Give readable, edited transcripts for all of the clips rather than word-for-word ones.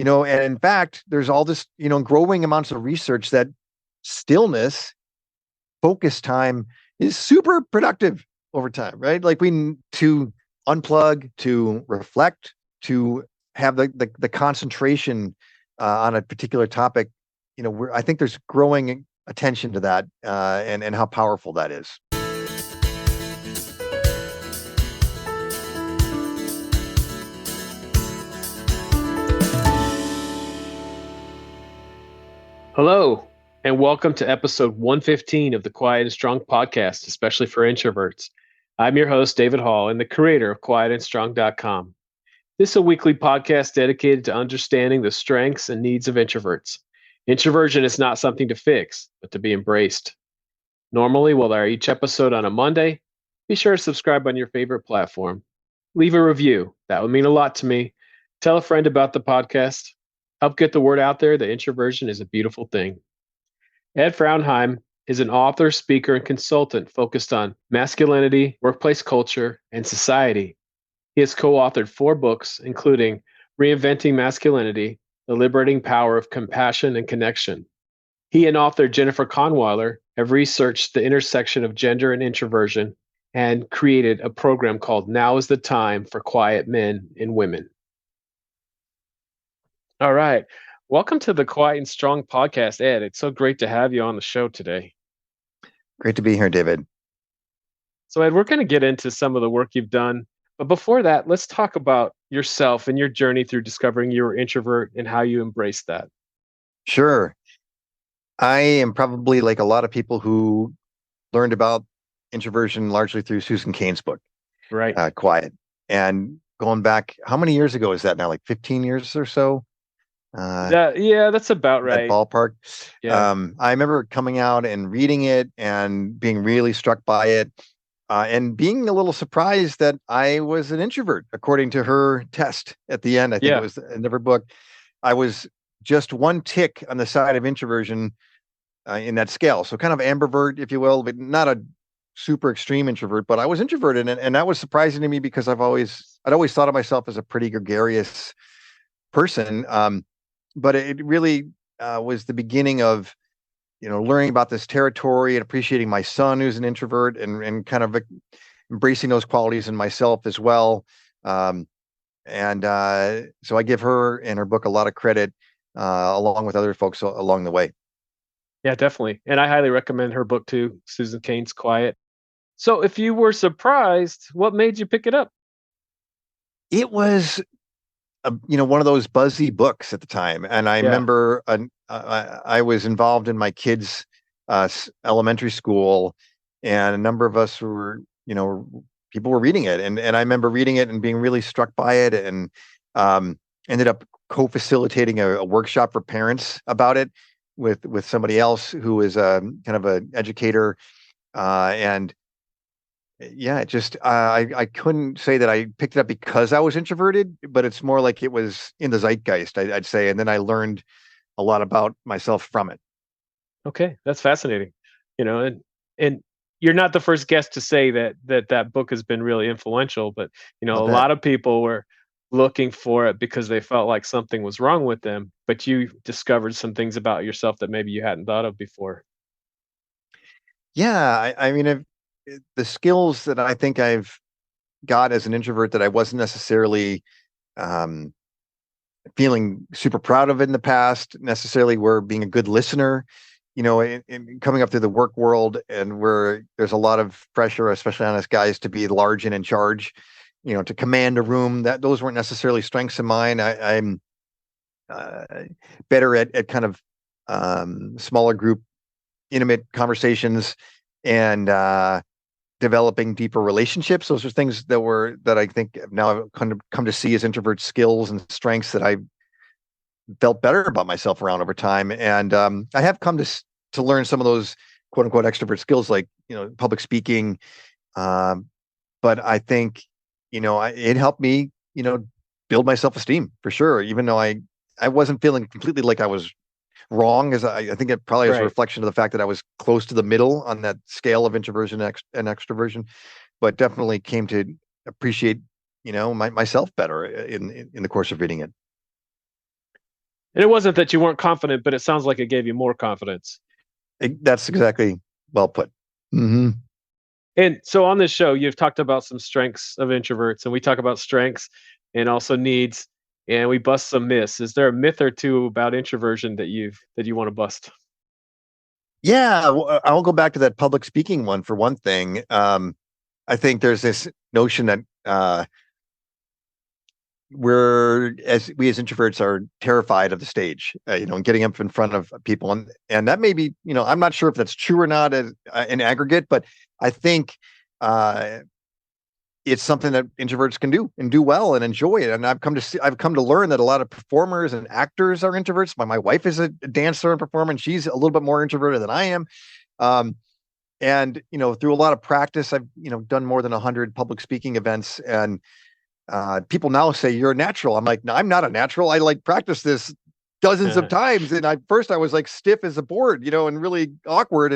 And in fact, there's all this, growing amounts of research that stillness, focus time is super productive over time, right? Like we need to unplug, to reflect, to have the concentration on a particular topic. I think there's growing attention to that and how powerful that is. Hello, and welcome to episode 115 of the Quiet and Strong podcast, especially for introverts. I'm your host, David Hall, and the creator of quietandstrong.com. This is a weekly podcast dedicated to understanding the strengths and needs of introverts. Introversion is not something to fix, but to be embraced. Normally, we'll air each episode on a Monday. Be sure to subscribe on your favorite platform. Leave a review. That would mean a lot to me. Tell a friend about the podcast. Help get the word out there that introversion is a beautiful thing. Ed Frauenheim is an author, speaker, and consultant focused on masculinity, workplace culture, and society. He has co-authored 4 books, including Reinventing Masculinity, The Liberating Power of Compassion and Connection. He and author Jennifer Kahnweiler have researched the intersection of gender and introversion and created a program called Now is the Time for Quiet Men and Women. All right. Welcome to the Quiet and Strong podcast, Ed. It's so great to have you on the show today. Great to be here, David. So, Ed, we're going to get into some of the work you've done. But before that, let's talk about yourself and your journey through discovering you were introvert and how you embraced that. Sure. I am probably like a lot of people who learned about introversion largely through Susan Cain's book, Right. Quiet. And going back, how many years ago is that now? Like 15 years or so? Yeah, that's about right. That ballpark. Yeah. I remember coming out and reading it and being really struck by it and being a little surprised that I was an introvert, according to her test at the end. I think it was in her book. I was just one tick on the side of introversion in that scale. So kind of ambivert, if you will, but not a super extreme introvert, but I was introverted. And that was surprising to me because I'd always thought of myself as a pretty gregarious person. But it really was the beginning of, learning about this territory and appreciating my son, who's an introvert, and kind of embracing those qualities in myself as well. So I give her and her book a lot of credit, along with other folks along the way. Yeah, definitely. And I highly recommend her book too, Susan Cain's Quiet. So if you were surprised, what made you pick it up? It was one of those buzzy books at the time. And I remember I was involved in my kids' elementary school, and a number of us were, people were reading it. And I remember reading it and being really struck by it, and ended up co-facilitating a workshop for parents about it with somebody else who is kind of an educator. And yeah, it just I couldn't say that I picked it up because I was introverted, but it's more like it was in the zeitgeist, I'd say. And then I learned a lot about myself from it. Okay, that's fascinating. And you're not the first guest to say that book has been really influential, but a lot of people were looking for it because they felt like something was wrong with them, but you discovered some things about yourself that maybe you hadn't thought of before. Yeah, I mean, the skills that I think I've got as an introvert that I wasn't necessarily feeling super proud of in the past necessarily were being a good listener, in coming up through the work world, and where there's a lot of pressure, especially on us guys, to be large and in charge, to command a room. That those weren't necessarily strengths of mine. I'm better at kind of smaller group, intimate conversations, and developing deeper relationships. Those are things that I think now I've kind of come to see as introvert skills and strengths that I felt better about myself around over time. And I have come to learn some of those quote unquote extrovert skills, like, public speaking. But I think, it helped me, build my self-esteem for sure, even though I wasn't feeling completely like I was wrong, as I think it probably is a reflection of the fact that I was close to the middle on that scale of introversion and extroversion, but definitely came to appreciate, myself better in the course of reading it. And it wasn't that you weren't confident, but it sounds like it gave you more confidence. That's exactly well put. Mm-hmm. And so on this show, you've talked about some strengths of introverts, and we talk about strengths and also needs, and we bust some myths. Is there a myth or two about introversion that you want to bust? Yeah, I'll go back to that public speaking one for one thing. I think there's this notion that we as introverts are terrified of the stage, and getting up in front of people, and that may be, I'm not sure if that's true or not in aggregate, but I think it's something that introverts can do and do well and enjoy it. And I've come to learn that a lot of performers and actors are introverts. My wife is a dancer and performer, and she's a little bit more introverted than I am. And through a lot of practice, I've done more than 100 public speaking events, and people now say you're a natural. I'm like, no, I'm not a natural. I practice this dozens of times. And I was like stiff as a board, and really awkward.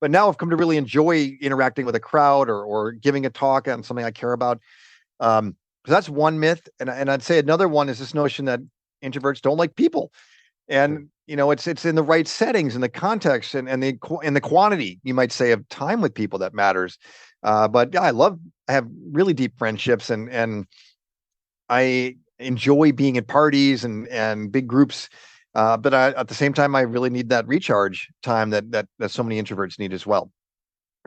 But now I've come to really enjoy interacting with a crowd or giving a talk on something I care about. So that's one myth. And I'd say another one is this notion that introverts don't like people. And, it's in the right settings and the context and the quantity, you might say, of time with people that matters. But yeah, I have really deep friendships and I enjoy being at parties and big groups. But at the same time, I really need that recharge time that so many introverts need as well.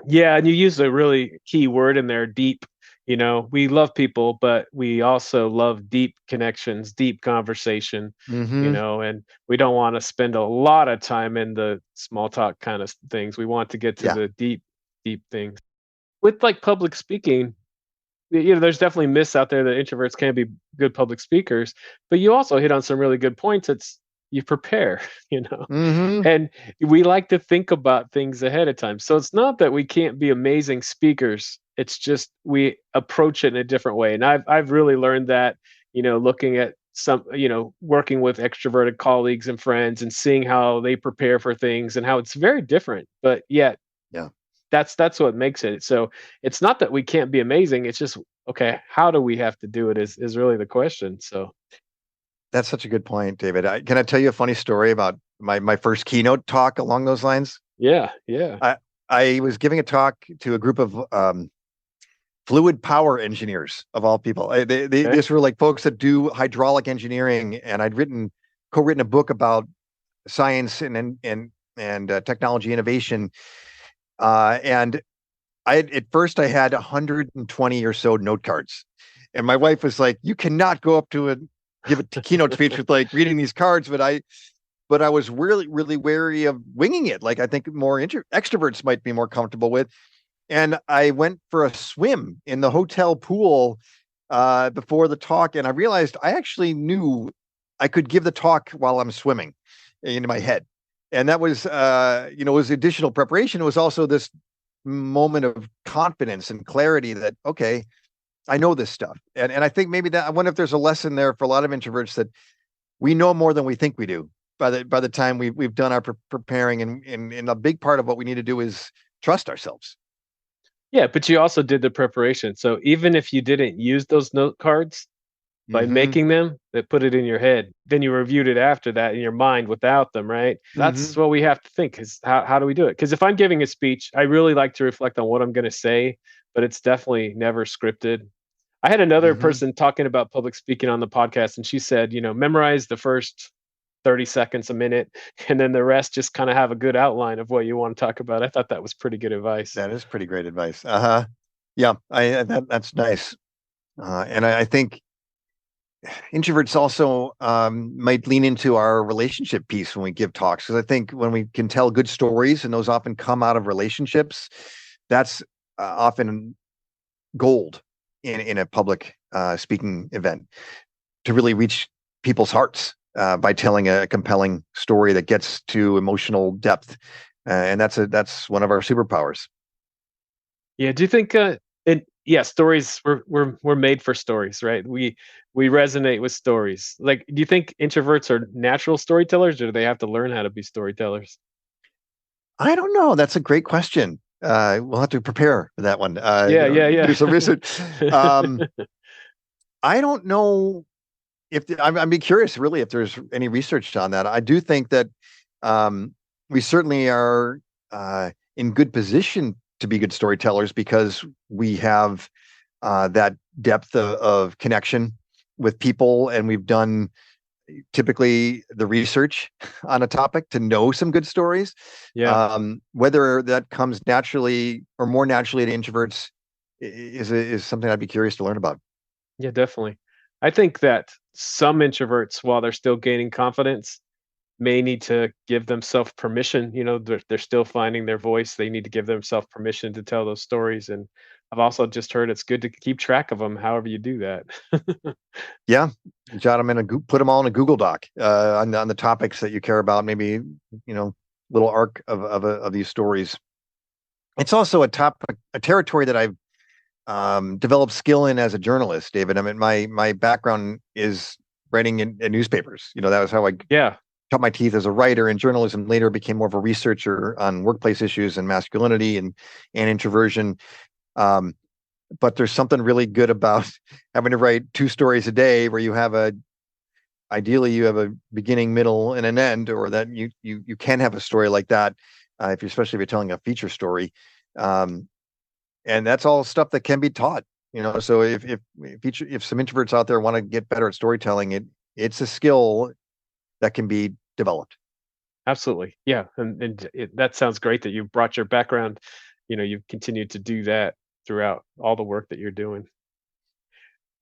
Yeah, and you use a really key word in there, deep. We love people, but we also love deep connections, deep conversation, Mm-hmm. and we don't want to spend a lot of time in the small talk kind of things. We want to get to the deep, deep things. With public speaking, there's definitely myths out there that introverts can be good public speakers, but you also hit on some really good points. It's you prepare, Mm-hmm. and we like to think about things ahead of time. So it's not that we can't be amazing speakers. It's just we approach it in a different way. And I've really learned that, looking at some, working with extroverted colleagues and friends and seeing how they prepare for things and how it's very different, but yet Yeah. that's what makes it. So it's not that we can't be amazing. It's just, okay, how do we have to do it is really the question. So That's such a good point, David. Can I tell you a funny story about my first keynote talk along those lines? yeah. I was giving a talk to a group of fluid power engineers of all people. Okay. These were like folks that do hydraulic engineering, and I'd co-written a book about science and technology innovation. And at first I had 120 or so note cards, and my wife was like, "You cannot go up to give a keynote speech with reading these cards." But I was really, really wary of winging it. I think more extroverts might be more comfortable with. And I went for a swim in the hotel pool before the talk, and I realized I actually knew I could give the talk while I'm swimming in my head. And that was, was additional preparation. It was also this moment of confidence and clarity that, okay, I know this stuff. And I think maybe that, I wonder if there's a lesson there for a lot of introverts that we know more than we think we do by the time we've done our preparing. And a big part of what we need to do is trust ourselves. Yeah, but you also did the preparation. So even if you didn't use those note cards by making them, they put it in your head. Then you reviewed it after that in your mind without them, right? That's what we have to think is how do we do it? Because if I'm giving a speech, I really like to reflect on what I'm going to say, but it's definitely never scripted. I had another person talking about public speaking on the podcast, and she said, memorize the first 30 seconds, a minute, and then the rest just kind of have a good outline of what you want to talk about. I thought that was pretty good advice. That is pretty great advice. Yeah, that's nice. And I think introverts also might lean into our relationship piece when we give talks, because I think when we can tell good stories, and those often come out of relationships, that's often gold in a public speaking event, to really reach people's hearts by telling a compelling story that gets to emotional depth, and that's one of our superpowers. Yeah. Do you think? Stories. We're made for stories, right? We resonate with stories. Do you think introverts are natural storytellers, or do they have to learn how to be storytellers? I don't know. That's a great question. We'll have to prepare for that one. Yeah. Do some research. I don't know I'd be curious, really, if there's any research on that. I do think that we certainly are in good position to be good storytellers because we have that depth of connection with people, and we've done typically the research on a topic to know some good stories. Yeah. Whether that comes naturally or more naturally to introverts is something I'd be curious to learn about. Yeah, definitely. I think that some introverts, while they're still gaining confidence, may need to give themselves permission. They're still finding their voice. They need to give themselves permission to tell those stories. And I've also just heard it's good to keep track of them, however you do that. Yeah, jot them in put them all in a Google Doc on the topics that you care about. Maybe little arc of these stories. It's also a territory that I've developed skill in as a journalist, David. I mean, my background is writing in newspapers. That was how I cut my teeth as a writer in journalism. Later became more of a researcher on workplace issues and masculinity and introversion. But there's something really good about having to write 2 stories a day where ideally you have a beginning, middle, and an end, or that you can have a story like that, especially if you're telling a feature story. And that's all stuff that can be taught, so if some introverts out there want to get better at storytelling, it's a skill that can be developed. Absolutely. Yeah. And that sounds great that you brought your background, you've continued to do that throughout all the work that you're doing.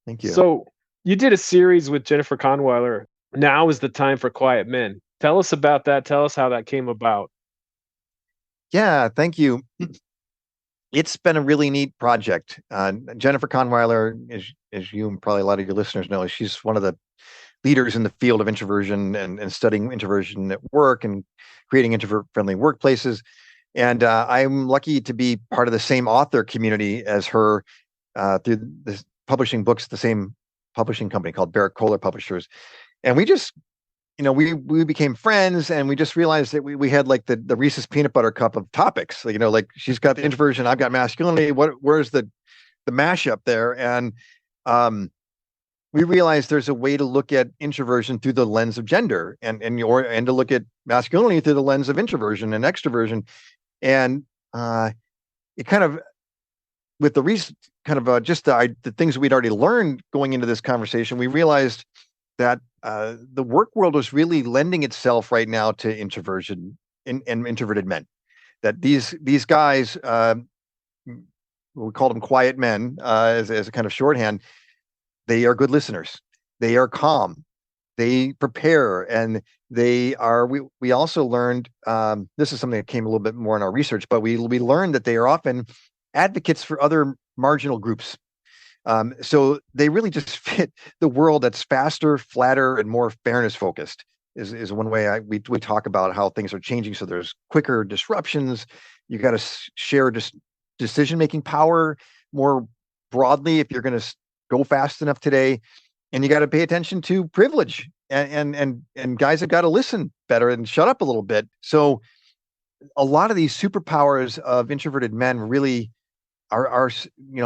Thank you. So you did a series with Jennifer Kahnweiler. Now is the time for Quiet Men. Tell us about that. Tell us how that came about. Yeah, thank you. It's been a really neat project. Jennifer Kahnweiler, as you and probably a lot of your listeners know, she's one of the leaders in the field of introversion and studying introversion at work and creating introvert-friendly workplaces. And I'm lucky to be part of the same author community as her through this publishing books, the same publishing company called Barrett Kohler Publishers. And we just, we became friends, and we just realized that we had like the Reese's peanut butter cup of topics. Like she's got the introversion, I've got masculinity. Where's the mashup there? And we realized there's a way to look at introversion through the lens of gender, and to look at masculinity through the lens of introversion and extroversion. And it kind of, with the recent kind of just the things we'd already learned going into this conversation, we realized that the work world was really lending itself right now to introversion and introverted men. That these guys, we call them quiet men as a kind of shorthand. They are good listeners. They are calm. They prepare, and they are. We also learned this is something that came a little bit more in our research, but we learned that they are often advocates for other marginal groups. So they really just fit the world that's faster, flatter, and more fairness focused. Is one way we talk about how things are changing. So there's quicker disruptions. You got to share decision making power more broadly if you're going to go fast enough today, and you got to pay attention to privilege, and guys have got to listen better and shut up a little bit. So a lot of these superpowers of introverted men really are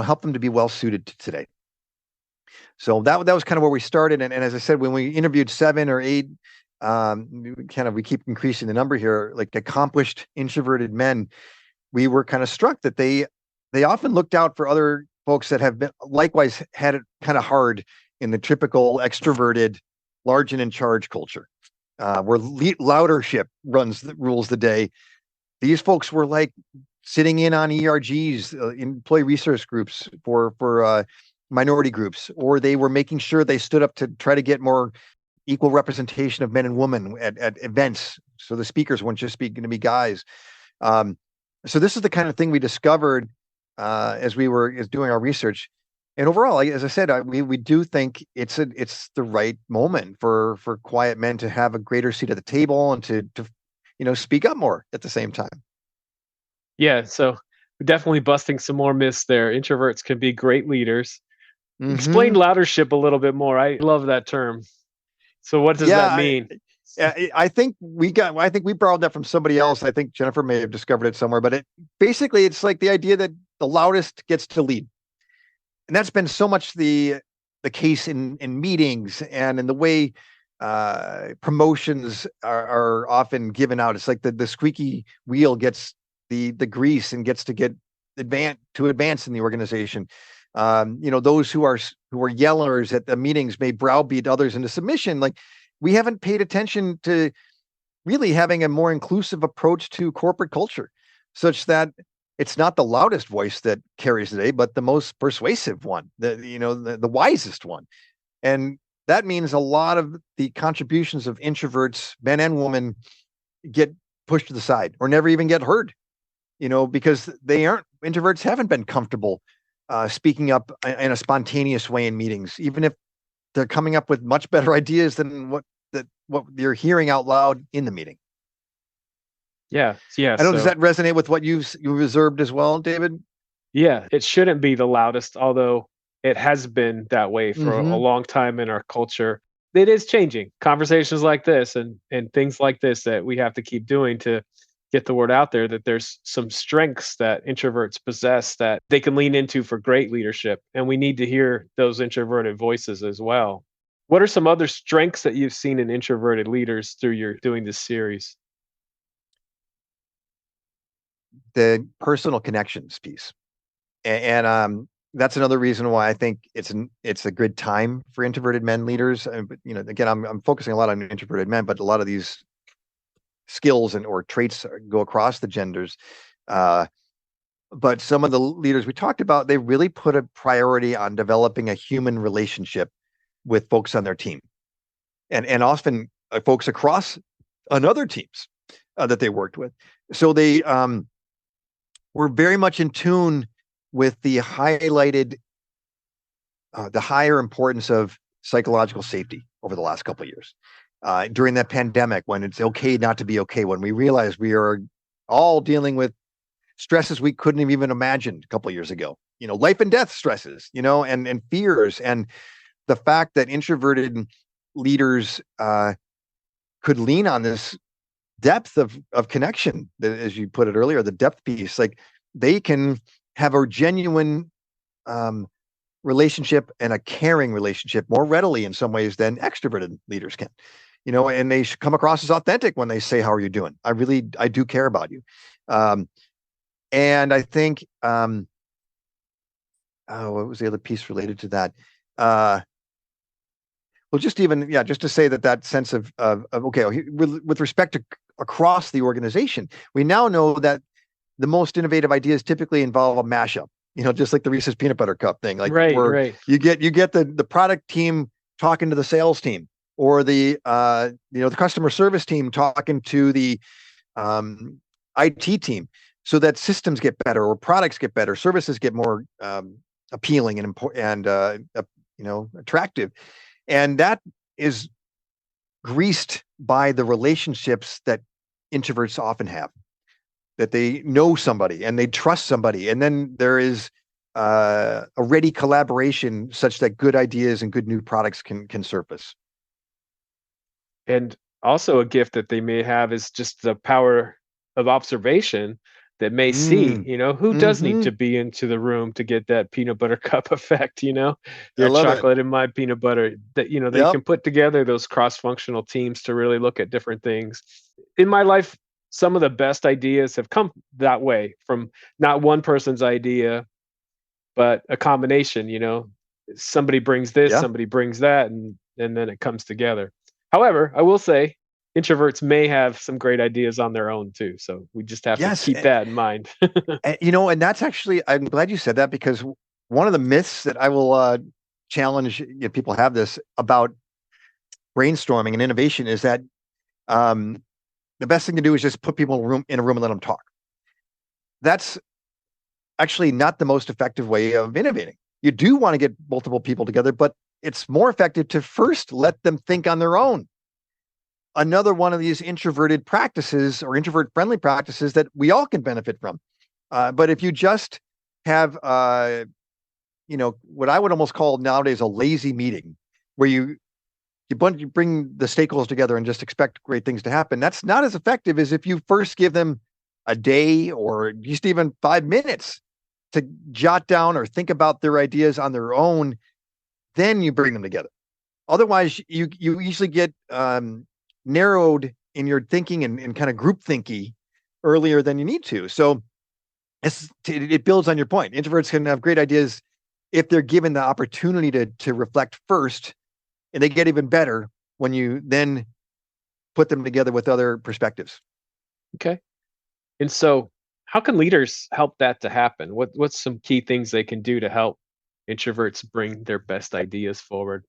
help them to be well suited to today. So that was kind of where we started, and as I said, when we interviewed 7 or 8, we keep increasing the number here, like accomplished introverted men, we were kind of struck that they often looked out for other folks that have been likewise had it kind of hard in the typical extroverted, large and in charge culture, where loudership rules the day. These folks were like sitting in on ERGs, employee resource groups for minority groups, or they were making sure they stood up to try to get more equal representation of men and women at events, so the speakers weren't just going to be guys. So this is the kind of thing we discovered as we were doing our research. And overall, as I said, we do think it's the right moment for quiet men to have a greater seat at the table and to speak up more at the same time. Yeah, so definitely busting some more myths there. Introverts can be great leaders. Mm-hmm. Explain loudership a little bit more. I love that term. So what does that mean? I think we borrowed that from somebody else. I think Jennifer may have discovered it somewhere, but it's like the idea that the loudest gets to lead. And that's been so much the the case in meetings and in the way promotions are often given out. It's like the squeaky wheel gets the grease and gets to advance in the organization. Those who are yellers at the meetings may browbeat others into submission. Like, we haven't paid attention to really having a more inclusive approach to corporate culture, such that it's not the loudest voice that carries the day, but the most persuasive one, the wisest one. And that means a lot of the contributions of introverts, men and women, get pushed to the side or never even get heard, because introverts haven't been comfortable speaking up in a spontaneous way in meetings, even if they're coming up with much better ideas than what you're hearing out loud in the meeting. Yeah. I know. Does that resonate with what you've observed as well, David? Yeah, it shouldn't be the loudest, although it has been that way for a long time in our culture. It is changing. Conversations like this and things like this that we have to keep doing to get the word out there that there's some strengths that introverts possess that they can lean into for great leadership. And we need to hear those introverted voices as well. What are some other strengths that you've seen in introverted leaders through your doing this series? The personal connections piece. And that's another reason why I think it's a good time for introverted men leaders. But again, I'm focusing a lot on introverted men, but a lot of these skills or traits go across the genders. But some of the leaders we talked about, they really put a priority on developing a human relationship with folks on their team, and often folks across on other teams that they worked with. So they were very much in tune with the highlighted, the higher importance of psychological safety over the last couple of years. During that pandemic, when it's okay not to be okay, when we realized we are all dealing with stresses we couldn't have even imagined a couple of years ago, life and death stresses, and fears, and the fact that introverted leaders could lean on this depth of connection, as you put it earlier, the depth piece, like they can have a genuine relationship and a caring relationship more readily in some ways than extroverted leaders can, and they should come across as authentic when they say, how are you doing? I do care about you. And I think, what was the other piece related to that? Well, just to say that sense of okay, with respect to across the organization, we now know that the most innovative ideas typically involve a mashup. Just like the Reese's peanut butter cup thing, like right. You get the product team talking to the sales team, or the the customer service team talking to the IT team, so that systems get better, or products get better, services get more appealing and attractive. And that is greased by the relationships that introverts often have, that they know somebody and they trust somebody. And then there is a ready collaboration such that good ideas and good new products can surface. And also a gift that they may have is just the power of observation that may see, who does need to be into the room to get that peanut butter cup effect, your chocolate and my peanut butter, that, they can put together those cross-functional teams to really look at different things. In my life, some of the best ideas have come that way, from not one person's idea, but a combination, somebody brings this, somebody brings that, and then it comes together. However, I will say, introverts may have some great ideas on their own too. So we just have to keep that in mind. And that's actually, I'm glad you said that, because one of the myths that I will challenge people have this about brainstorming and innovation is that the best thing to do is just put people in a room and let them talk. That's actually not the most effective way of innovating. You do want to get multiple people together, but it's more effective to first let them think on their own. Another one of these introverted practices, or introvert friendly practices, that we all can benefit from. But if you just have, what I would almost call nowadays a lazy meeting, where you bring the stakeholders together and just expect great things to happen, that's not as effective as if you first give them a day or just even 5 minutes to jot down or think about their ideas on their own then you bring them together. Otherwise, you usually get narrowed in your thinking and kind of group thinky earlier than you need to. So it builds on your point. Introverts can have great ideas if they're given the opportunity to reflect first, and they get even better when you then put them together with other perspectives. Okay. And so how can leaders help that to happen? What's some key things they can do to help introverts bring their best ideas forward?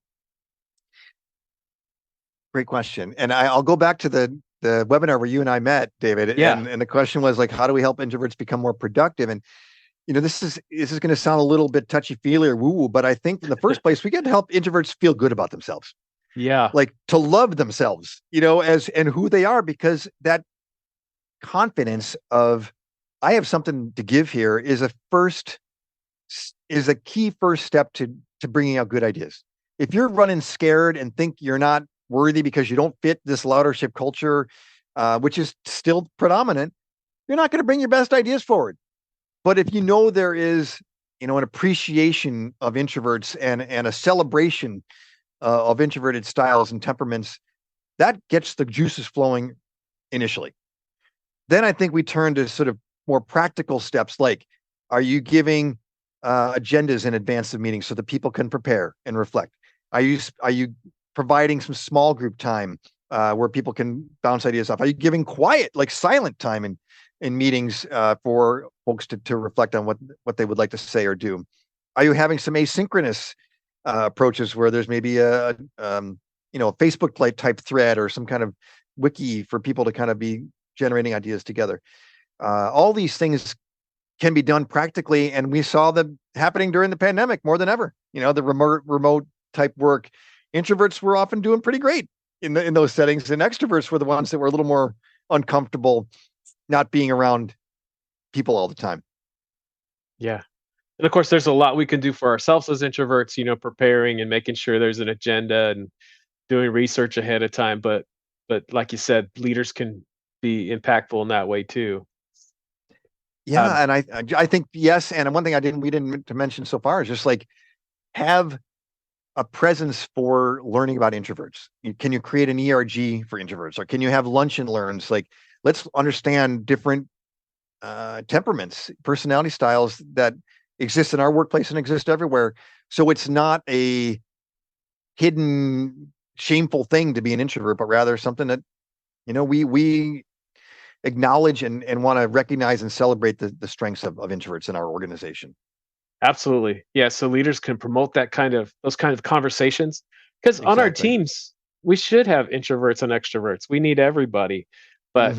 Great question. And I'll go back to the webinar where you and I met, David. Yeah. And the question was like, how do we help introverts become more productive? And this is going to sound a little bit touchy-feely or woo-woo, but I think in the first place, we got to help introverts feel good about themselves. Yeah. Like to love themselves, and who they are, because that confidence of I have something to give here is a key first step to bringing out good ideas. If you're running scared and think you're not worthy because you don't fit this leadership culture, which is still predominant, you're not going to bring your best ideas forward. But if there is, an appreciation of introverts and a celebration of introverted styles and temperaments, that gets the juices flowing initially. Then I think we turn to sort of more practical steps, like, are you giving agendas in advance of meetings so that people can prepare and reflect? Are you providing some small group time where people can bounce ideas off? Are you giving quiet, like silent time in meetings for folks to reflect on what they would like to say or do? Are you having some asynchronous approaches where there's maybe a Facebook type thread or some kind of wiki for people to kind of be generating ideas together? All these things can be done practically, and we saw them happening during the pandemic more than ever. The remote type work. Introverts were often doing pretty great in those settings, and extroverts were the ones that were a little more uncomfortable not being around people all the time. Yeah. And of course, there's a lot we can do for ourselves as introverts, preparing and making sure there's an agenda and doing research ahead of time. But like you said, leaders can be impactful in that way too. Yeah, and I think yes. And one thing we didn't mention so far is just like have a presence for learning about introverts. Can you create an ERG for introverts, or can you have lunch and learns? Like, let's understand different temperaments, personality styles that exist in our workplace and exist everywhere. So it's not a hidden, shameful thing to be an introvert, but rather something that we acknowledge and want to recognize and celebrate the strengths of introverts in our organization. Absolutely. Yeah. So leaders can promote those kind of conversations, because on our teams, we should have introverts and extroverts. We need everybody, but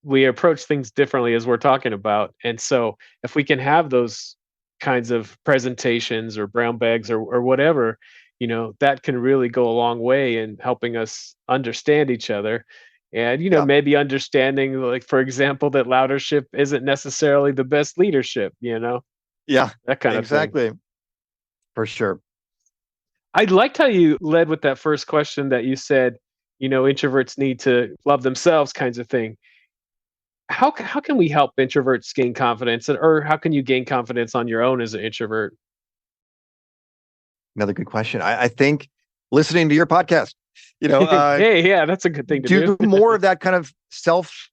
we approach things differently, as we're talking about. And so if we can have those kinds of presentations or brown bags or whatever, that can really go a long way in helping us understand each other. And, maybe understanding, like, for example, that leadership isn't necessarily the best leadership, Yeah, that kind of thing. Exactly. For sure. I liked how you led with that first question that you said, introverts need to love themselves, kinds of thing. How can we help introverts gain confidence, or how can you gain confidence on your own as an introvert? Another good question. I think listening to your podcast, hey, yeah, that's a good thing to do. More of that kind of self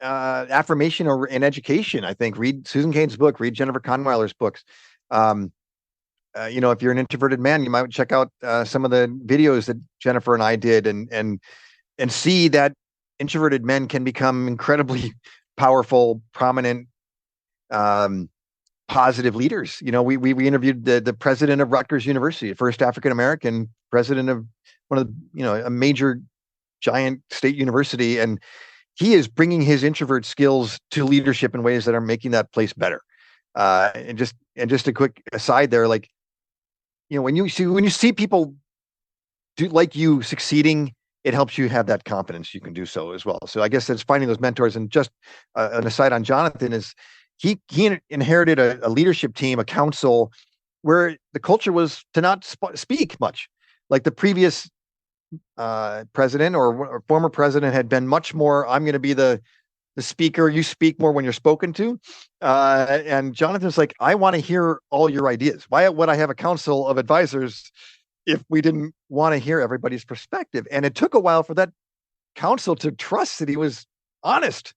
affirmation or in education. I think read Susan Cain's book, read Jennifer Conweiler's books. If you're an introverted man, you might check out some of the videos that Jennifer and I did, and see that introverted men can become incredibly powerful, prominent, positive leaders. We interviewed the president of Rutgers University, the first African American president of one of the, a major giant state university, and he is bringing his introvert skills to leadership in ways that are making that place better. And just a quick aside there, like, when you see people do like you succeeding, it helps you have that confidence you can do so as well. So I guess that's finding those mentors. And just an aside on Jonathan is he inherited a leadership team, a council, where the culture was to not speak much. Like the previous president or former president had been much more, I'm going to be the the speaker. You speak more when you're spoken to. And Jonathan's like, I want to hear all your ideas. Why would I have a council of advisors if we didn't want to hear everybody's perspective? And it took a while for that council to trust that he was honest.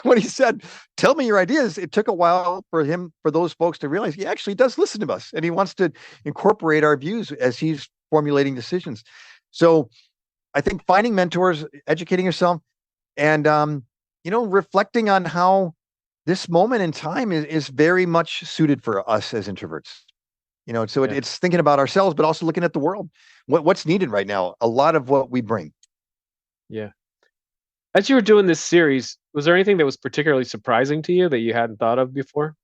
When he said, tell me your ideas, it took a while for those folks to realize he actually does listen to us and he wants to incorporate our views as he's formulating decisions. So I think finding mentors, educating yourself, and reflecting on how this moment in time is very much suited for us as introverts. It's thinking about ourselves, but also looking at the world. What's needed right now? A lot of what we bring. Yeah. As you were doing this series, was there anything that was particularly surprising to you that you hadn't thought of before?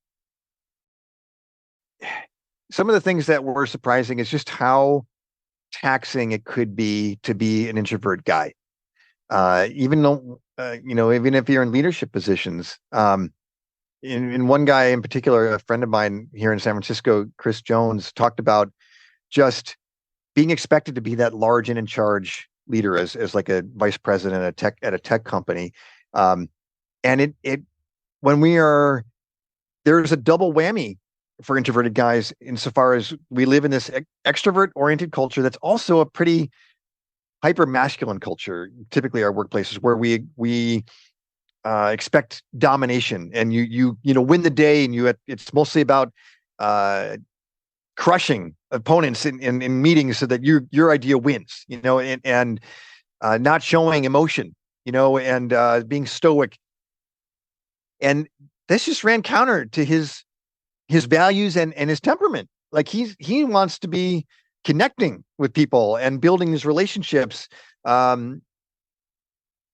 Some of the things that were surprising is just how taxing it could be to be an introvert guy. Even though, even if you're in leadership positions, in one guy in particular, a friend of mine here in San Francisco, Chris Jones, talked about just being expected to be that large and in charge leader as like a vice president at a tech company. And there's a double whammy for introverted guys insofar as we live in this extrovert-oriented culture that's also a pretty hyper masculine culture, typically our workplaces, where we expect domination and you win the day, and it's mostly about crushing opponents in meetings so that your idea wins, and not showing emotion, and being stoic. And this just ran counter to his values and his temperament. Like he wants to be connecting with people and building these relationships,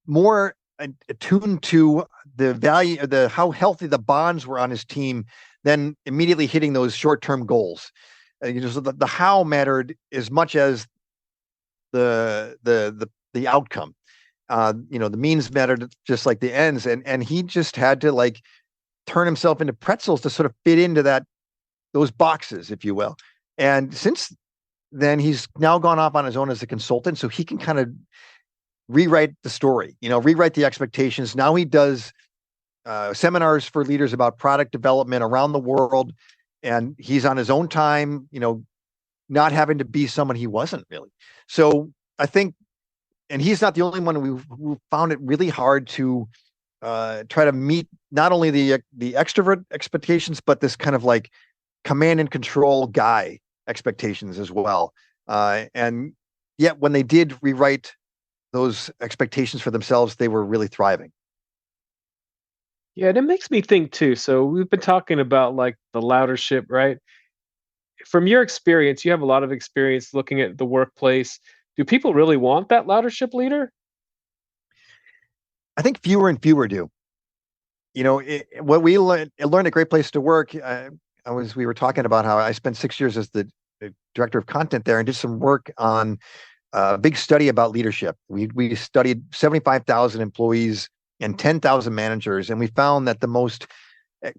more attuned to the value, how healthy the bonds were on his team than immediately hitting those short-term goals. So the how mattered as much as the outcome. The means mattered just like the ends, and he just had to like turn himself into pretzels to sort of fit into those boxes, if you will. And since then, he's now gone off on his own as a consultant, so he can kind of rewrite the story, rewrite the expectations. Now he does seminars for leaders about product development around the world, and he's on his own time, not having to be someone he wasn't really. So I think, and he's not the only one who found it really hard to try to meet not only the extrovert expectations, but this kind of like command and control guy expectations as well. And yet when they did rewrite those expectations for themselves, they were really thriving. Yeah, and it makes me think too. So we've been talking about like the loudership, right? From your experience, you have a lot of experience looking at the workplace. Do people really want that loudership leader? I think fewer and fewer do. What we learned at Great Place to Work, we were talking about how I spent 6 years as the director of content there and did some work on a big study about leadership. We studied 75,000 employees and 10,000 managers, and we found that the most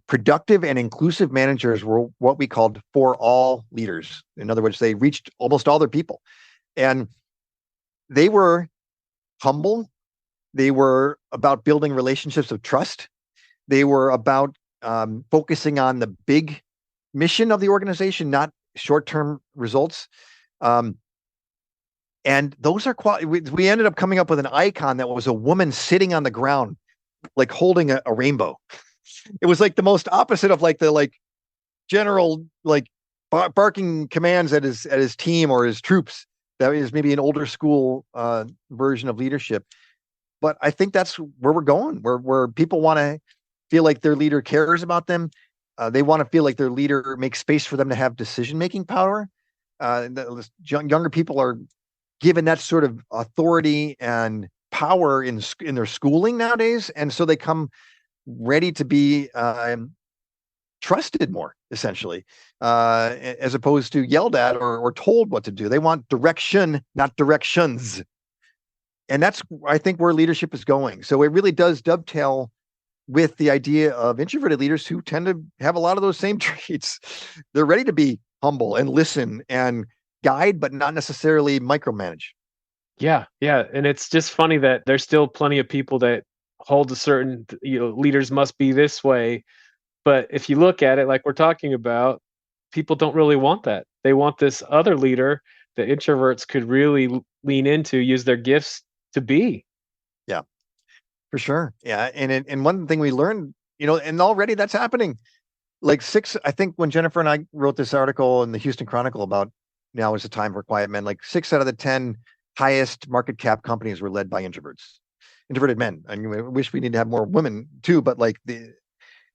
productive and inclusive managers were what we called for all leaders. In other words, they reached almost all their people, and they were humble. They were about building relationships of trust. They were about focusing on the big mission of the organization, not short-term results. And those are we ended up coming up with an icon that was a woman sitting on the ground, like holding a rainbow. It was like the most opposite of like the general barking commands at his team or his troops. That is maybe an older school version of leadership. But I think that's where we're going, where people want to feel like their leader cares about them. They want to feel like their leader makes space for them to have decision-making power. Younger people are given that sort of authority and power in their schooling nowadays, and so they come ready to be trusted more, essentially, as opposed to yelled at or told what to do. They want direction, not directions. And that's, I think, where leadership is going. So it really does dovetail with the idea of introverted leaders who tend to have a lot of those same traits. They're ready to be humble and listen and guide, but not necessarily micromanage. Yeah. And it's just funny that there's still plenty of people that hold a certain, leaders must be this way. But if you look at it, like we're talking about, people don't really want that. They want this other leader that introverts could really lean into, use their gifts to be. Yeah, for sure. Yeah. And one thing we learned, and already that's happening. Like I think when Jennifer and I wrote this article in the Houston Chronicle about now is the time for quiet men, like 6 out of the 10 highest market cap companies were led by introverted men. I mean, I wish we need to have more women too, but like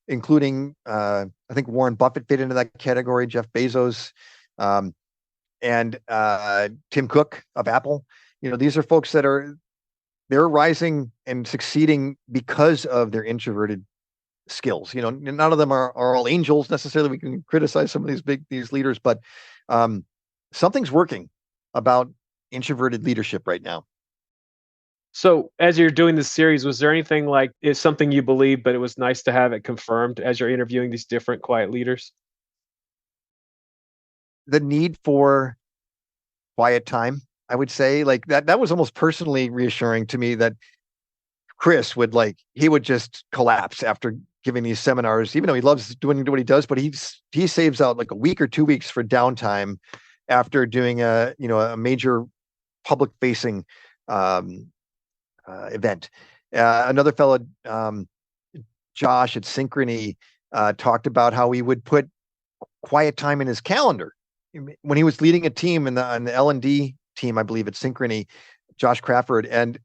including, I think Warren Buffett fit into that category, Jeff Bezos, and Tim Cook of Apple. These are folks that they're rising and succeeding because of their introverted skills. None of them are all angels necessarily. We can criticize some of these leaders, but something's working about introverted leadership right now. So as you're doing this series, was there anything like, is something you believe, but it was nice to have it confirmed as you're interviewing these different quiet leaders? The need for quiet time, I would say, like that was almost personally reassuring to me that Chris would just collapse after giving these seminars, even though he loves doing what he does, but he saves out like a week or 2 weeks for downtime after doing a major public facing event. Another fellow, Josh at Synchrony, talked about how he would put quiet time in his calendar when he was leading a team on the L&D team, I believe at Synchrony, Josh Crawford. And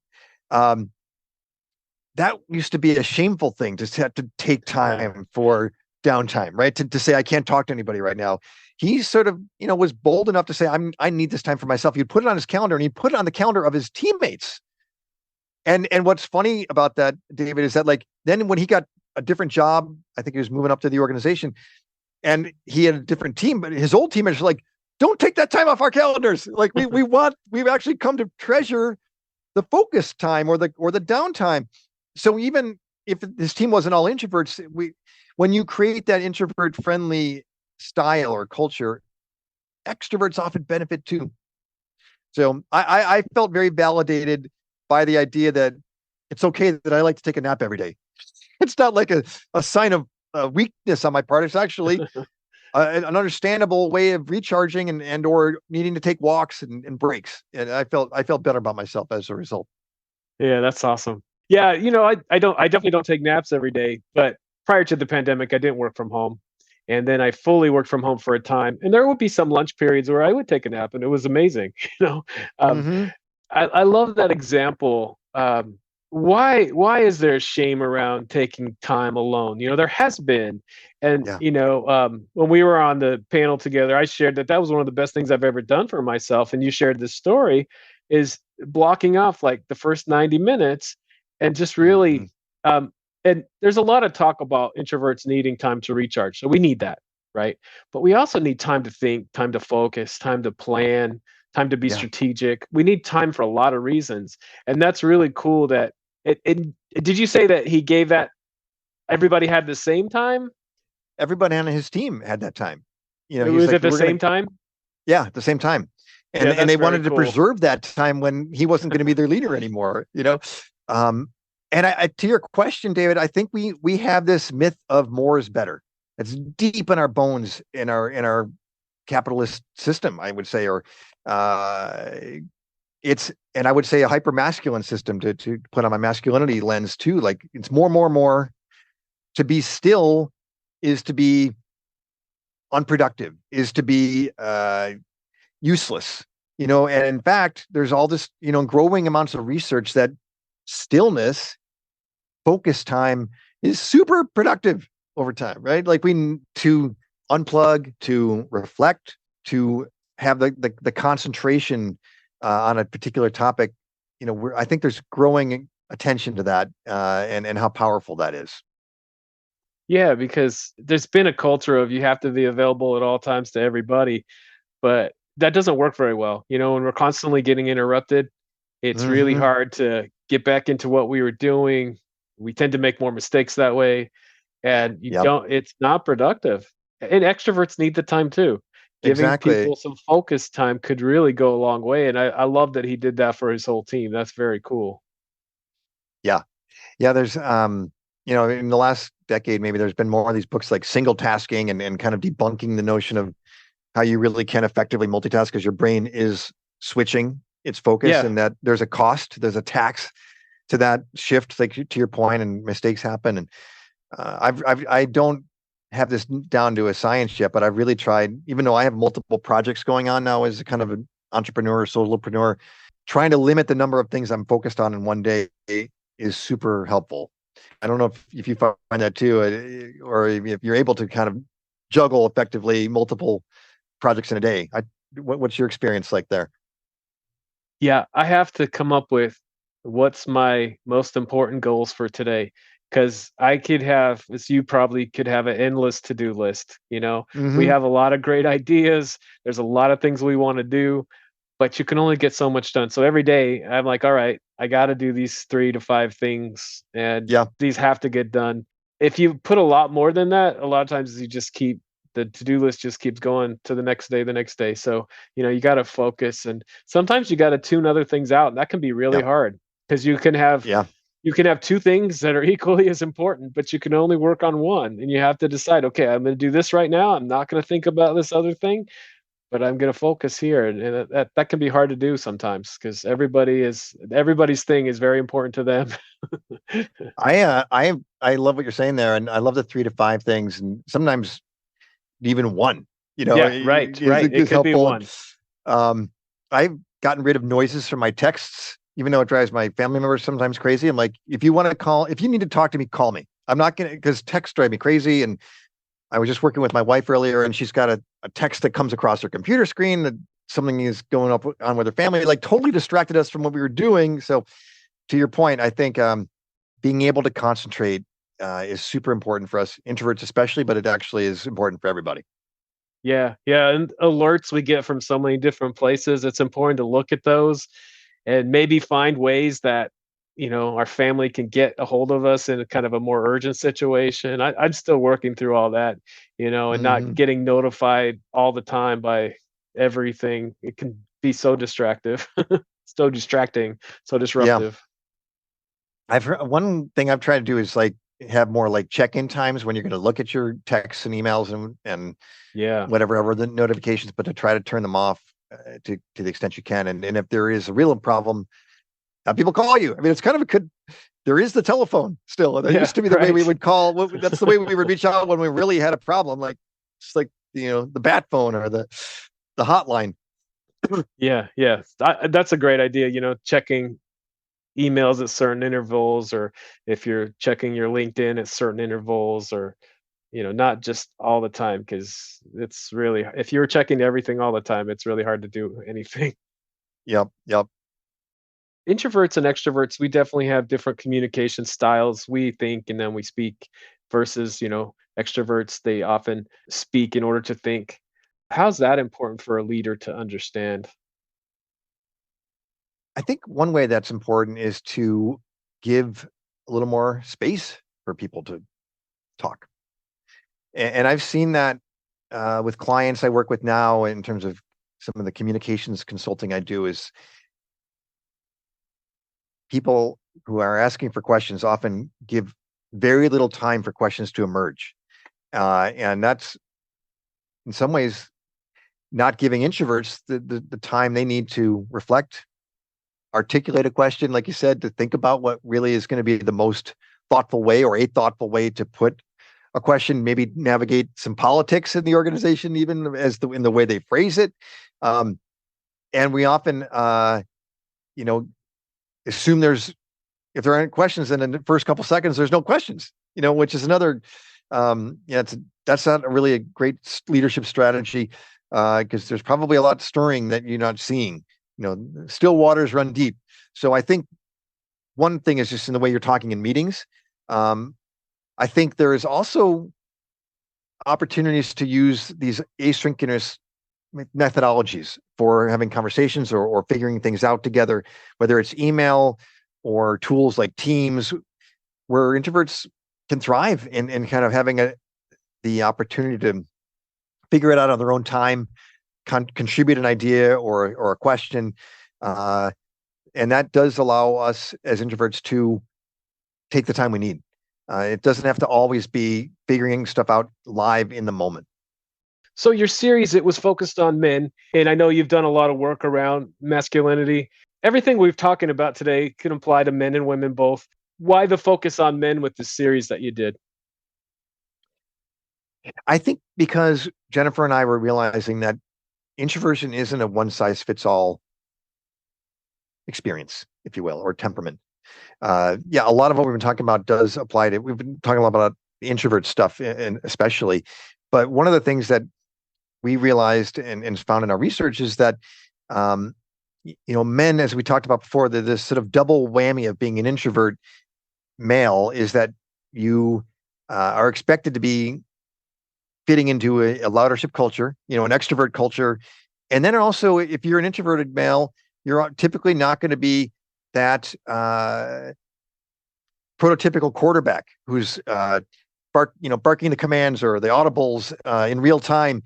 that used to be a shameful thing to have to take time for downtime, right? To say, I can't talk to anybody right now. He sort of, was bold enough to say, I need this time for myself. He'd put it on his calendar, and he'd put it on the calendar of his teammates. And what's funny about that, David, is that then when he got a different job, I think he was moving up to the organization, and he had a different team, but his old teammates were like, don't take that time off our calendars. Like we've actually come to treasure the focus time or the downtime. So even if this team wasn't all introverts, when you create that introvert friendly style or culture, extroverts often benefit too. So I felt very validated by the idea that it's okay that I like to take a nap every day. It's not like a sign of weakness on my part. It's actually an understandable way of recharging and or needing to take walks and breaks. And I felt better about myself as a result. Yeah, that's awesome. Yeah, I definitely don't take naps every day, but prior to the pandemic, I didn't work from home. And then I fully worked from home for a time. And there would be some lunch periods where I would take a nap, and it was amazing. I love that example. Why is there shame around taking time alone? There has been. And, when we were on the panel together, I shared that was one of the best things I've ever done for myself. And you shared this story is blocking off like the first 90 minutes and just really, and there's a lot of talk about introverts needing time to recharge. So we need that, right? But we also need time to think, time to focus, time to plan, time to be strategic. We need time for a lot of reasons. And that's really cool that did you say that he gave that everybody had the same time? Everybody on his team had that time. It was at the same time? Yeah, at the same time. And they wanted to preserve that time when he wasn't going to be their leader anymore, And I to your question, David, I think we have this myth of more is better. It's deep in our bones in our capitalist system, I would say, or it's, and I would say a hyper masculine system to put on my masculinity lens too. Like it's more. To be still is to be unproductive, is to be useless, and in fact, there's all this, growing amounts of research that stillness, focus time is super productive over time, right? Like to unplug, to reflect, to have the concentration on a particular topic. I think there's growing attention to that and how powerful that is. Yeah, because there's been a culture of you have to be available at all times to everybody, but that doesn't work very well. When we're constantly getting interrupted, it's really hard to get back into what we were doing. We tend to make more mistakes that way, and it's not productive. And extroverts need the time too. Giving people some focus time could really go a long way. And I love that he did that for his whole team. That's very cool. Yeah. Yeah, there's in the last decade, maybe there's been more of these books like single tasking and kind of debunking the notion of how you really can effectively multitask because your brain is switching its focus, Yeah. and that there's a cost, there's a tax to that shift, like to your point, and mistakes happen. And I don't have this down to a science yet, but I've really tried, even though I have multiple projects going on now as a kind of an entrepreneur, solopreneur, trying to limit the number of things I'm focused on in one day is super helpful. I don't know if you find that too, or if you're able to kind of juggle effectively multiple projects in a day. What's your experience like there? Yeah, I have to come up with what's my most important goals for today. Because I could have, as you probably could have, an endless to-do list. We Mm-hmm. have a lot of great ideas. There's a lot of things we want to do, but you can only get so much done. So every day I'm like, all right, I got to do these 3 to 5 things, and Yeah. these have to get done. If you put a lot more than that, a lot of times you just keep the to-do list just keeps going to the next day. So, you got to focus, and sometimes you got to tune other things out, and that can be really Yeah. hard because Yeah. you can have 2 things that are equally as important, but you can only work on one, and you have to decide, okay, I'm going to do this right now. I'm not going to think about this other thing, but I'm going to focus here. And that can be hard to do sometimes because everybody's thing is very important to them. I love what you're saying there, and I love the 3 to 5 things, and sometimes even one, Yeah, right, right. It is could be helpful. And one. I've gotten rid of noises from my texts, even though it drives my family members sometimes crazy. I'm like, if you need to talk to me, call me. I'm not gonna, because texts drive me crazy. And I was just working with my wife earlier, and she's got a text that comes across her computer screen that something is going on with her family, like totally distracted us from what we were doing. So to your point, I think being able to concentrate is super important for us introverts, especially, but it actually is important for everybody. Yeah, yeah, and alerts we get from so many different places. It's important to look at those and maybe find ways that our family can get a hold of us in a kind of a more urgent situation. I'm still working through all that, and not Hmm. getting notified all the time by everything. It can be so distractive, so distracting, so Yeah. disruptive. I've heard one thing I've tried to do is like have more like check-in times when you're going to look at your texts and emails and Yeah, whatever the notifications, but to try to turn them off to the extent you can. And if there is a real problem, people call you. I mean, it's kind of a good. There is the telephone still. That yeah, used to be the way we right. would call. That's the way we would reach out when we really had a problem. Like it's like the bat phone or the hotline. Yeah, yeah. That's a great idea. Checking emails at certain intervals, or if you're checking your LinkedIn at certain intervals, or not just all the time, because it's really, if you're checking everything all the time, it's really hard to do anything. Yep. Yep. Introverts and extroverts, we definitely have different communication styles. We think and then we speak, versus extroverts, they often speak in order to think. How's that important for a leader to understand? I think one way that's important is to give a little more space for people to talk. And I've seen that with clients I work with now in terms of some of the communications consulting I do is people who are asking for questions often give very little time for questions to emerge. And that's in some ways not giving introverts the time they need to reflect, articulate a question, like you said, to think about what really is going to be the most thoughtful way or a thoughtful way to put a question, maybe navigate some politics in the organization, even in the way they phrase it. Um, and we often, you know, assume if there aren't questions, then in the first couple seconds, there's no questions, which is another, that's not really a great leadership strategy because there's probably a lot stirring that you're not seeing. Still waters run deep. So I think one thing is just in the way you're talking in meetings. Um, I think there is also opportunities to use these asynchronous methodologies for having conversations or figuring things out together, whether it's email or tools like Teams, where introverts can thrive in kind of having the opportunity to figure it out on their own time, contribute an idea or a question. And that does allow us as introverts to take the time we need. It doesn't have to always be figuring stuff out live in the moment. So your series, it was focused on men, and I know you've done a lot of work around masculinity. Everything we've talking about today can apply to men and women both. Why the focus on men with the series that you did? I think because Jennifer and I were realizing that introversion isn't a one-size-fits-all experience, if you will, or temperament. A lot of what we've been talking about does apply to. We've been talking a lot about the introvert stuff, and especially, but one of the things that we realized and found in our research is that, men, as we talked about before, this sort of double whammy of being an introvert male is that you are expected to be fitting into a leadership culture, an extrovert culture. And then also, if you're an introverted male, you're typically not going to be that prototypical quarterback who's barking the commands or the audibles in real time.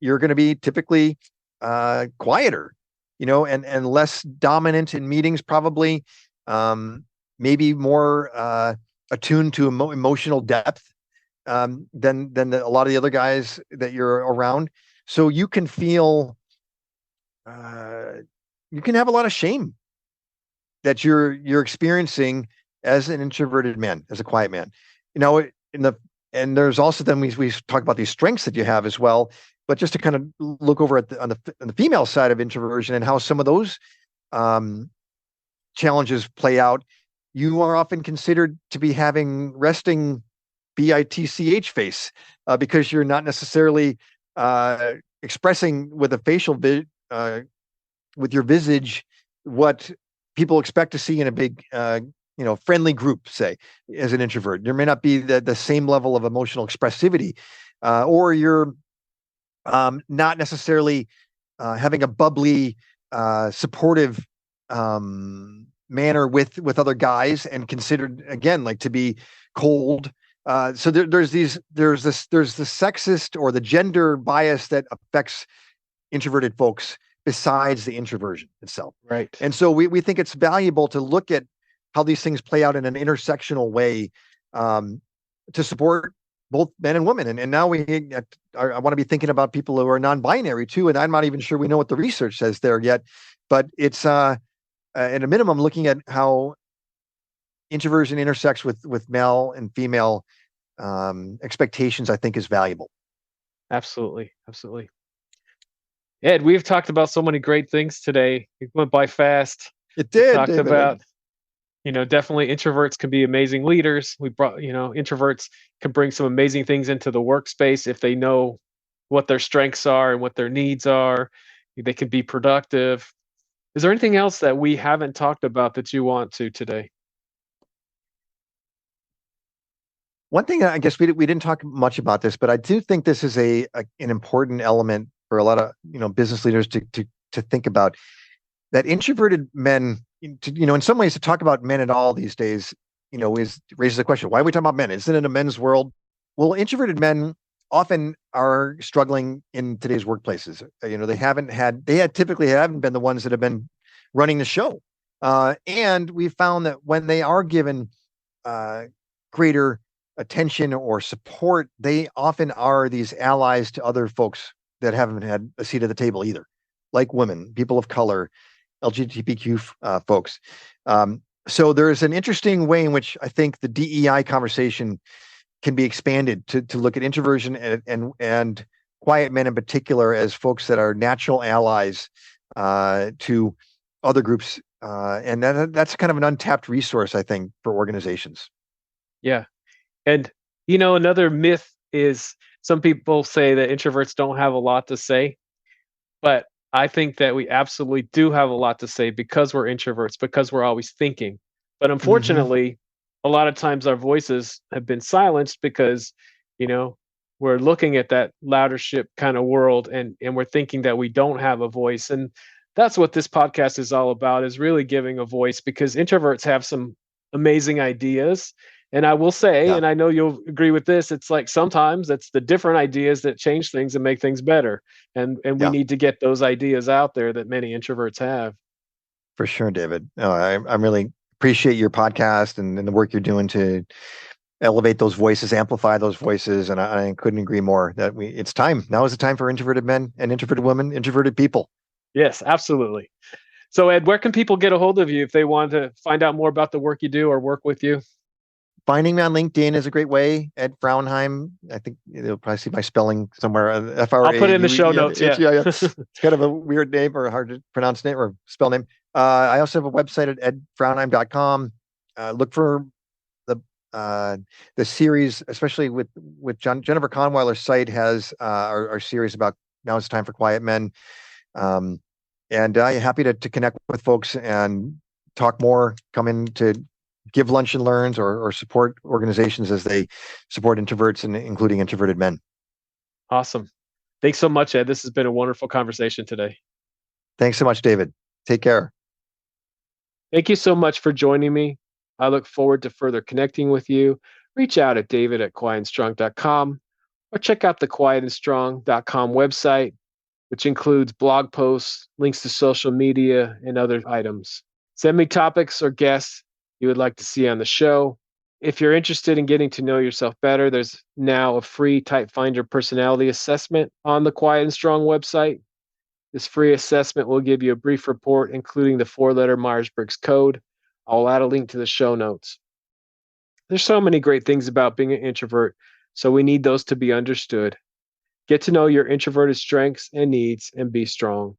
You're going to be typically quieter, and less dominant in meetings, probably, maybe more attuned to emotional depth than a lot of the other guys that you're around. So you can feel, you can have a lot of shame that you're experiencing as an introverted man, as a quiet man. And there's also then we talk about these strengths that you have as well. But just to kind of look over at on the female side of introversion and how some of those challenges play out, you are often considered to be having resting bitch face because you're not necessarily expressing with a facial with your visage what people expect to see in a big friendly group, say, as an introvert. There may not be the same level of emotional expressivity, or you're not necessarily having a bubbly, supportive manner with other guys, and considered again like to be cold. So there's the sexist or the gender bias that affects introverted folks besides the introversion itself. Right. And so we think it's valuable to look at how these things play out in an intersectional way to support both men and women. And now I want to be thinking about people who are non-binary too. And I'm not even sure we know what the research says there yet, but it's at a minimum looking at how introversion intersects with male and female expectations, I think is valuable. Absolutely. Absolutely. Ed, we've talked about so many great things today. It went by fast. It did. We talked about, definitely introverts can be amazing leaders. We brought, introverts can bring some amazing things into the workspace if they know what their strengths are and what their needs are. They can be productive. Is there anything else that we haven't talked about that you want to today? One thing, I guess we didn't talk much about this, but I do think this is an important element for a lot of business leaders to think about, that introverted men, in some ways to talk about men at all these days, raises the question, why are we talking about men? Isn't it a men's world? Well, introverted men often are struggling in today's workplaces. They typically haven't been the ones that have been running the show. And we found that when they are given greater attention or support, they often are these allies to other folks that haven't had a seat at the table either, like women, people of color, LGBTQ folks. So there's an interesting way in which I think the DEI conversation can be expanded to look at introversion and quiet men in particular as folks that are natural allies to other groups. And that's kind of an untapped resource, I think, for organizations. Yeah. And, another myth is some people say that introverts don't have a lot to say, but I think that we absolutely do have a lot to say because we're introverts, because we're always thinking. But unfortunately, a lot of times our voices have been silenced because, we're looking at that loudership kind of world and we're thinking that we don't have a voice. And that's what this podcast is all about, is really giving a voice, because introverts have some amazing ideas. And I will say, and I know you'll agree with this, it's like sometimes it's the different ideas that change things and make things better. And we need to get those ideas out there that many introverts have. For sure, David. No, I'm really appreciate your podcast and the work you're doing to elevate those voices, amplify those voices. And I couldn't agree more that it's time. Now is the time for introverted men and introverted women, introverted people. Yes, absolutely. So, Ed, where can people get a hold of you if they want to find out more about the work you do or work with you? Finding me on LinkedIn is a great way. Ed Frauenheim. I think you'll probably see my spelling somewhere. I'll put it in the show notes. Yeah. It's kind of a weird name or hard to pronounce name or spell name. I also have a website at edfrauenheim.com. Look for the series, especially with Jennifer Conweiler's site has our series about Now It's Time for Quiet Men. And happy to connect with folks and talk more, come in to give lunch and learns or support organizations as they support introverts and including introverted men. Awesome. Thanks so much, Ed. This has been a wonderful conversation today. Thanks so much, David. Take care. Thank you so much for joining me. I look forward to further connecting with you. Reach out at david@quietandstrong.com or check out the quietandstrong.com website, which includes blog posts, links to social media, and other items. Send me topics or guests you would like to see on the show. If you're interested in getting to know yourself better, there's now a free Type Finder personality assessment on the Quiet and Strong website. This free assessment will give you a brief report, including the 4-letter Myers-Briggs code. I'll add a link to the show notes. There's so many great things about being an introvert, so we need those to be understood. Get to know your introverted strengths and needs and be strong.